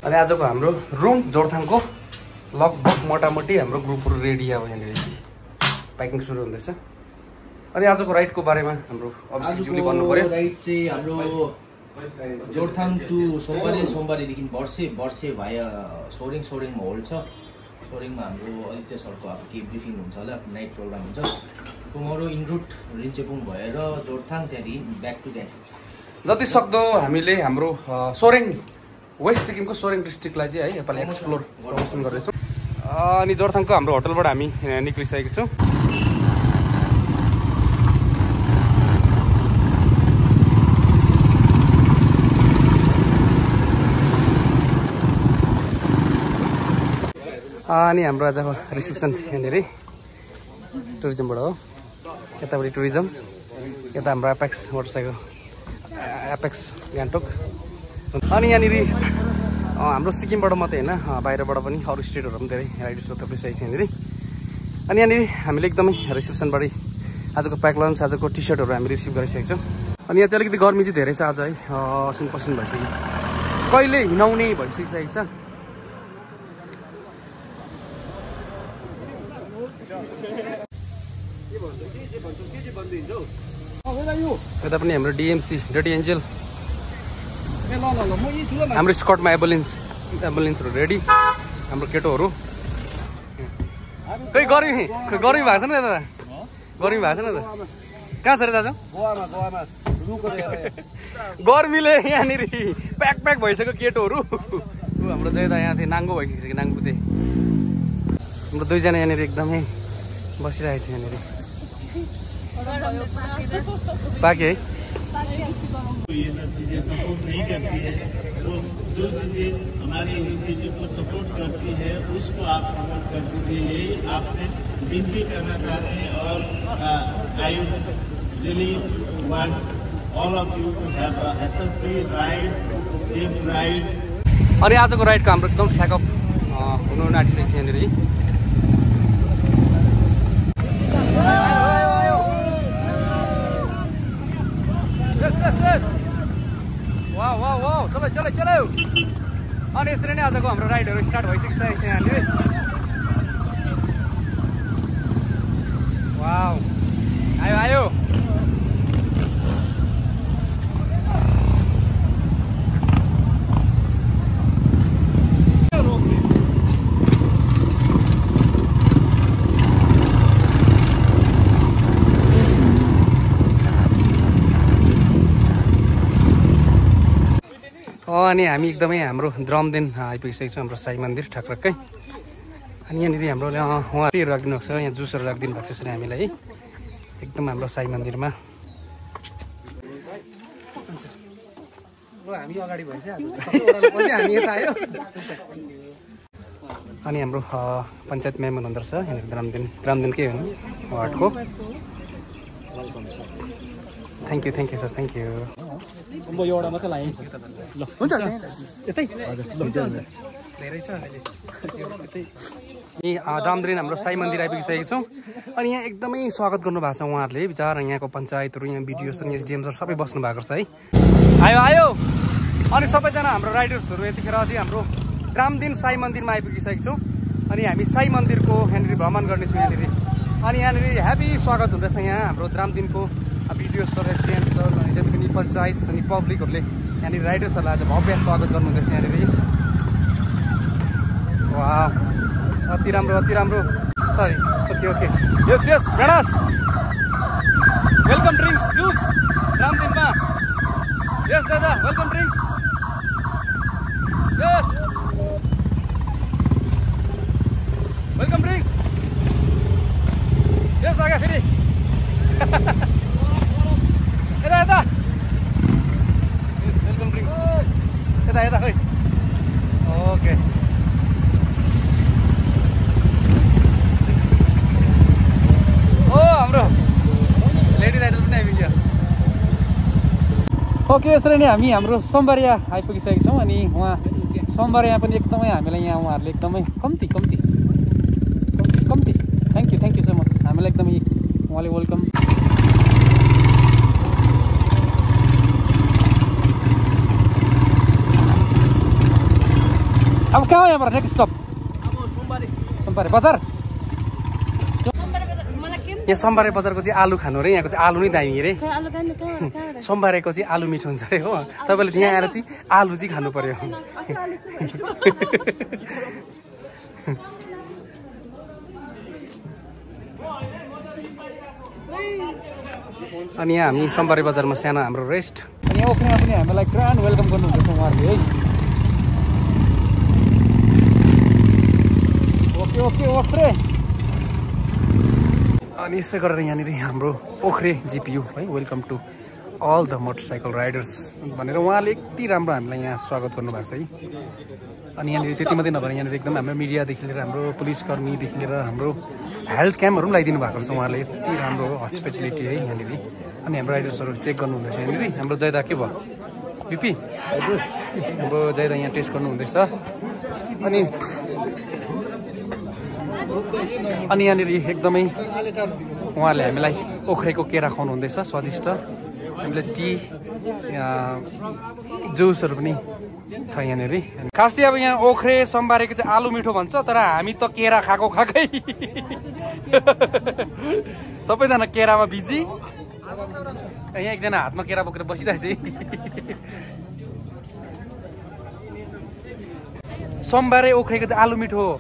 अनि आजको हाम्रो रुम जोरथाङको लगभग मोटामोटी हाम्रो ग्रुपहरु रेडी अब यहाँनिर प्याकिङ सुरु हुँदैछ। अनि आजको राइडको बारेमा हाम्रो अभिषेकजीले भन्नु पर्यो। राइड चाहिँ हाम्रो जोरथाङ टु सोमबारेदेखि वर्षे भाया सोरेङमा होल्ड छ। सोरेङमा हाम्रो आदित्य सरको अब के ब्रिफिङ हुन्छ होला, नाइट प्रोग्राम हुन्छ। टुमरो इन रुट रिन्चेपुङ भएर जोरथाङ, त्यहाँदेखि ब्याक टु ग्याङ। जति सक्दो हामीले हाम्रो सोरेङ वेस्ट सिक्किमको सोरेङ डिस्ट्रिक्टलाई चाहिँ है नेपाली एक्सप्लोर प्रमोसन गर्दैछौँ। अनि जोरथाङको हाम्रो होटलबाट हामी निक्लिसकेको छौँ। अनि हाम्रो आजको रिसेप्सन यहाँनिर टुरिज्मबाट हो। यतापट्टि टुरिज्म, यता हाम्रो एपेक्स मोटरसाइकल एपेक्स गान्तोक। अनि यहाँनिर हाम्रो सिक्किमबाट मात्रै होइन, बाहिरबाट पनि अरू स्टेटहरू पनि धेरै राइडर्सहरू थुप्रिसकेको छ यहाँनिर। अनि यहाँनिर हामीले एकदमै रिसेप्सनबाटै आजको प्याक लन्च, आजको टी सर्टहरू हामी रिसिभ गरिसकेको छौँ। अनि यहाँ चाहिँ अलिकति गर्मी चाहिँ धेरै छ आज है, असिन पसिन भइसक्यो, कहिले हिँडाउने भइसकिसकेको छ। यता पनि हाम्रो डिएमसी रेडी एन्जल, हाम्रो स्कटमा एम्बुलेन्सहरू रेडी, हाम्रो केटोहरू। खै गर्मी भएको छ नि दादा, गर्मी भएको छ नि त। कहाँ छ रे दाजु? गर्मीले यहाँनिर प्याक भइसक्यो केटोहरू। हाम्रो जयदा यहाँ थियो नाङ्गो भइसक्यो, नाङ्गुते। हाम्रो दुईजना यहाँनिर एकदमै बसिरहेको छ यहाँनिर बाँकी है। ये सब चीजें सपोर्ट नहीं करती है, वो जो चीजें हमारे इनिशिएटिव को सपोर्ट करती है उसको आप प्रमोट कर दीजिए, यही आपसे विनती करना चाहते हैं। और I really want all of you to have a hassle free ride, safe ride. अनि आजको राइडको हाम्रो एकदम फ्याकअप हुनु आँटिसकेको छ यहाँनिर। वाउ चलो। अनि यसरी नै आजको हाम्रो राइडहरू स्टार्ट भइसकिसकेको छ यहाँनिर। वाउ आयो। अनि हामी एकदमै हाम्रो द्रमदेन आइपुगिसकेको छौँ, हाम्रो साई मन्दिर ठक्कै। अनि यहाँनिर हाम्रो उहाँहरू राखिदिनु भएको छ, यहाँ जुसहरू राखिदिनु भएको छ यसरी हामीलाई है, एकदम हाम्रो साई मन्दिरमा। हामी अगाडि भइसक्यो, हामी यता आयो। अनि हाम्रो पञ्चायत मेम्बर हुँदो रहेछ यहाँनिर द्रमदेन के हो वार्डको। Thank you sir, thank you. एउटा मात्रै लाग्यो ल, हुन्छ यतै धेरै छ अहिले। दामद्रिन हाम्रो साई मन्दिर आइपुगिसकेको छौँ। अनि यहाँ एकदमै स्वागत गर्नुभएको छ उहाँहरूले, विचार यहाँको पञ्चायतहरू, यहाँ बिडिओहरू, एसडिएमहरू सबै बस्नु भएको छ है। आयो। अनि सबैजना हाम्रो राइडर्सहरू यतिखेर चाहिँ हाम्रो दामदिन साई मन्दिरमा आइपुगिसकेको छौँ। अनि हामी साई मन्दिरको यहाँनिर भ्रमण गर्नेछौँ यहाँनिर। अनि यहाँनिर ह्यापी स्वागत हुँदैछ यहाँ हाम्रो दामदिनको बिडिओ सर, एसडिएम सर, अनि जति पनि पञ्चायत अनि पब्लिकहरूले यहाँनिर राइडर्सहरूलाई आज भव्य स्वागत गर्नुहुँदैछ यहाँनिर। वाह, अति राम्रो। Sorry, okay. Yes Ganesh, welcome drinks juice दामदिनमा। यस दादा, welcome drinks. Yes welcome drinks. Yes आगा फेरि यता वेलकम ड्रिङ्क्स यता खै। ओके, हाम्रो लेडी राइडर पनि आइपुग्यो। ओके, यसरी नै हामी हाम्रो सोमबारिया आइपुगिसकेको छौँ। अनि उहाँ सोमबारिया पनि एकदमै हामीलाई यहाँ उहाँहरूले एकदमै कम्ती थ्याङ्क यू सो मच, हामीलाई एकदमै उहाँले वेलकम। कहाँ हो यहाँबाट नेक्स्ट स्टप सोमबारे बजार यहाँ सोमबारे बजारको चाहिँ आलु खानु अरे यहाँको चाहिँ आलु नै दामी अरे सोमबारेको चाहिँ आलु मिठो हुन्छ अरे हो तपाईँले चाहिँ यहाँ आएर चाहिँ आलु चाहिँ खानु पर्यो अनि यहाँ हामी सोमबारे बजारमा सानो हाम्रो रेस्ट अनि यहाँ ओखरेमा पनि हामीलाई ग्रान्ड वेलकम गर्नुहुँदैछ उहाँहरूले है ओके ओके ओखरे अनि यसै गरेर यहाँनिर हाम्रो ओखरे जिपियू है welcome to all the motorcycle riders भनेर उहाँले यति राम्रो हामीलाई यहाँ स्वागत गर्नुभएको छ है अनि यहाँनिर त्यति मात्रै नभएर यहाँनिर एकदम हाम्रो मिडियादेखि लिएर हाम्रो पुलिसकर्मीदेखि लिएर हाम्रो हेल्थ क्याम्पहरू पनि लगाइदिनु भएको छ उहाँले यति राम्रो हस्पिटालिटी है यहाँनिर अनि हाम्रो राइडर्सहरू चेक गर्नुहुँदैछ यहाँनिर हाम्रो जयदा के भयो बिपी हाम्रो जयदा यहाँ टेस्ट गर्नुहुँदैछ अनि यहाँनिर एकदमै उहाँले हामीलाई ओखरेको केरा खुवाउनुहुँदैछ स्वादिष्ट हामीले टी जुसहरू पनि छ यहाँनिर खास चाहिँ अब यहाँ ओखरे सोमबारेको चाहिँ आलु मिठो भन्छ तर हामी त केरा खाएकै सबैजना केरामा बिजी यहाँ एकजना हातमा केरा बोकेर बसिरहेछ सोमबारे ओखरेको चाहिँ आलु मिठो हो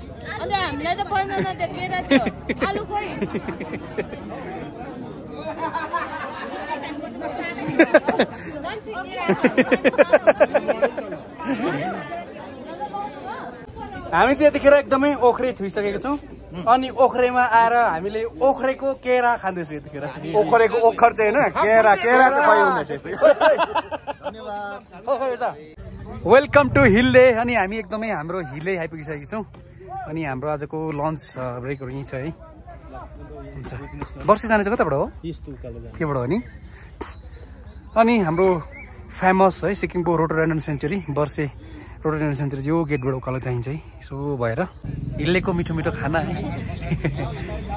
हामी चाहिँ यतिखेर एकदमै ओखरे छुइसकेको छौँ अनि ओखरेमा आएर हामीले ओखरेको केरा खाँदैछौँ यतिखेर ओखरेको ओखर चाहिँ होइन केरा केरा चाहिँ खुवाइ हुँदैछ वेलकम टु हिल्ले अनि हामी एकदमै हाम्रो हिल्ले आइपुगिसकेको छौँ अनि हाम्रो आजको लन्च ब्रेकहरू यहीँ छ है हुन्छ वर्षे जाने चाहिँ कताबाट हो केबाट हो नि अनि हाम्रो फेमस है सिक्किमको रोडोडेन्ड्रन सेन्चुरी वर्षे रोडोडेन्ड्रन सेन्चुरी यो गेटबाट उकालो चाहिन्छ है यसो भएर हिल्लेको मिठो मिठो खाना है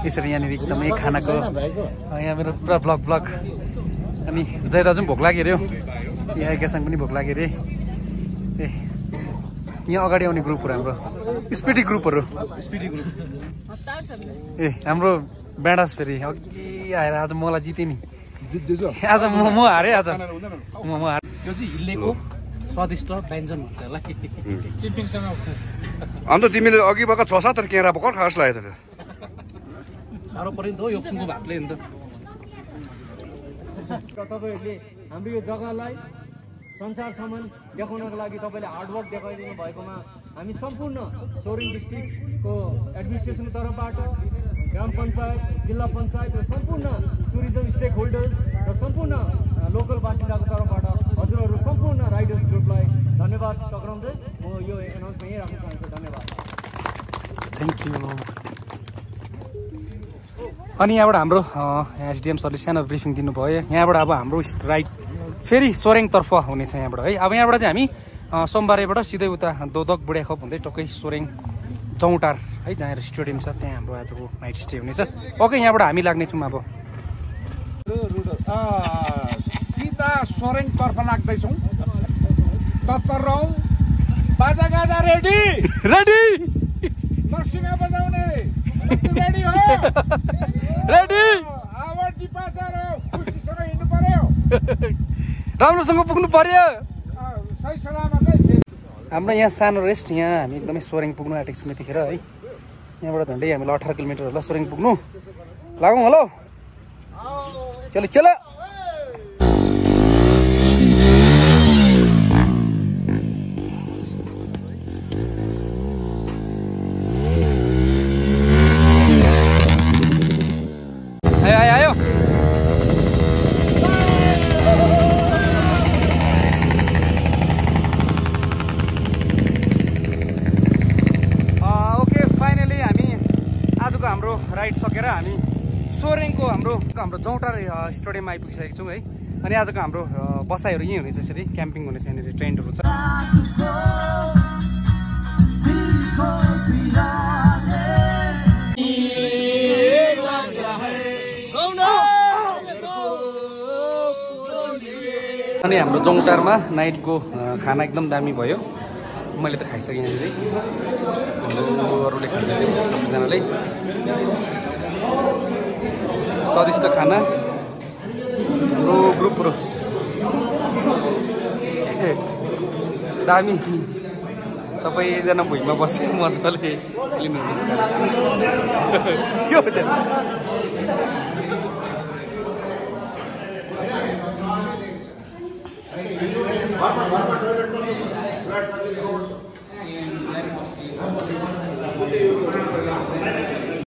यसरी यहाँनिर एकदमै खानाको यहाँ मेरो पुरा ब्लग अनि जय दाजु पनि भोक लाग्यो अरे यहाँ एकेसँग पनि भोक लाग्यो अरे ए यहाँ अगाडि आउने ग्रुपहरू हाम्रो स्पिडी ग्रुपहरू ए हाम्रो ब्याडास फेरि अघि आएर आज मलाई जितेँ नि आज म हारेँ आज म हारेँ यो चाहिँ हिल्लेको स्वादिष्ट व्यञ्जन हुन्छ होला अन्त तिमीले अघि भएको 6-7 केरा भर्खर खास लाग्यो त साह्रो पऱ्यो नि त हो यो सुनको भातले नि त तपाईहरुले हाम्रो यो जग्गालाई संसारसम्म देखाउनको लागि तपाईले हार्डवर्क देखाइदिनु भएकोमा हामी सम्पूर्ण सोरेङ डिस्ट्रिक्टको एडमिनिस्ट्रेसनको तर्फबाट ग्राम पञ्चायत जिल्ला पञ्चायत र सम्पूर्ण टुरिज्म स्टेक होल्डर्स र सम्पूर्ण लोकल बासिन्दाको तर्फबाट हजुरहरू सम्पूर्ण राइडर्स ग्रुपलाई धन्यवाद टक्राउँदै म यो एनाउन्समेन्ट यही राख्न चाहन्छु धन्यवाद थ्याङ्क यू अनि यहाँबाट हाम्रो एसडिएम सरले सानो ब्रिफिङ दिनुभयो यहाँबाट अब हाम्रो राइड फेरि सोरेङतर्फ हुनेछ यहाँबाट है अब यहाँबाट चाहिँ हामी सोमबारेबाट सिधै उता दोदक बुढाखोप हुँदै टक्कै सोरेङ चौटार है जहाँ स्टेडियम छ त्यहाँ हाम्रो आजको नाइट स्टे हुनेछ ओके यहाँबाट हामी लाग्नेछौँ अब सिधा सोरेङतर्फ लाग्दैछौँ तत्पर रहौँ बाजा गाजा रेडी रेडी नर्सिङा बजाउने रेडी हो रेडी आवर डिपार्चर हो खुसीसँग हिँड्नु पर्यो राम्रोसँग पुग्नु पर्यो सही सलामतै हाम्रो यहाँ सानो रेस्ट यहाँ हामी एकदमै सोरेङ पुग्नु आँटेको छौँ यतिखेर है यहाँबाट झन्डै हामीले 18 किलोमिटर होला सोरेङ पुग्नु लागौँ हेलो चलो चलो आयो ओके फाइनली हामी आजको हाम्रो राइड सकेर हामी सोरेङको हाम्रो जौटार स्टेडियममा आइपुगिसकेको छौँ है अनि आजको हाम्रो बसाइहरू यहीँ हुनेछ यसरी क्याम्पिङ हुनेछ यहाँनिर टेन्टहरू छ अनि हाम्रो जौटारमा नाइटको खाना एकदम दामी भयो मैले त खाइसकेँ यहाँनिर अरूले खाँदैछ सबैजनाले स्वादिष्ट खाना हाम्रो ग्रुपहरू दामी सबैजना भुइँमा बसे मजाले लिनुहुँदैछ के हो त्यहाँ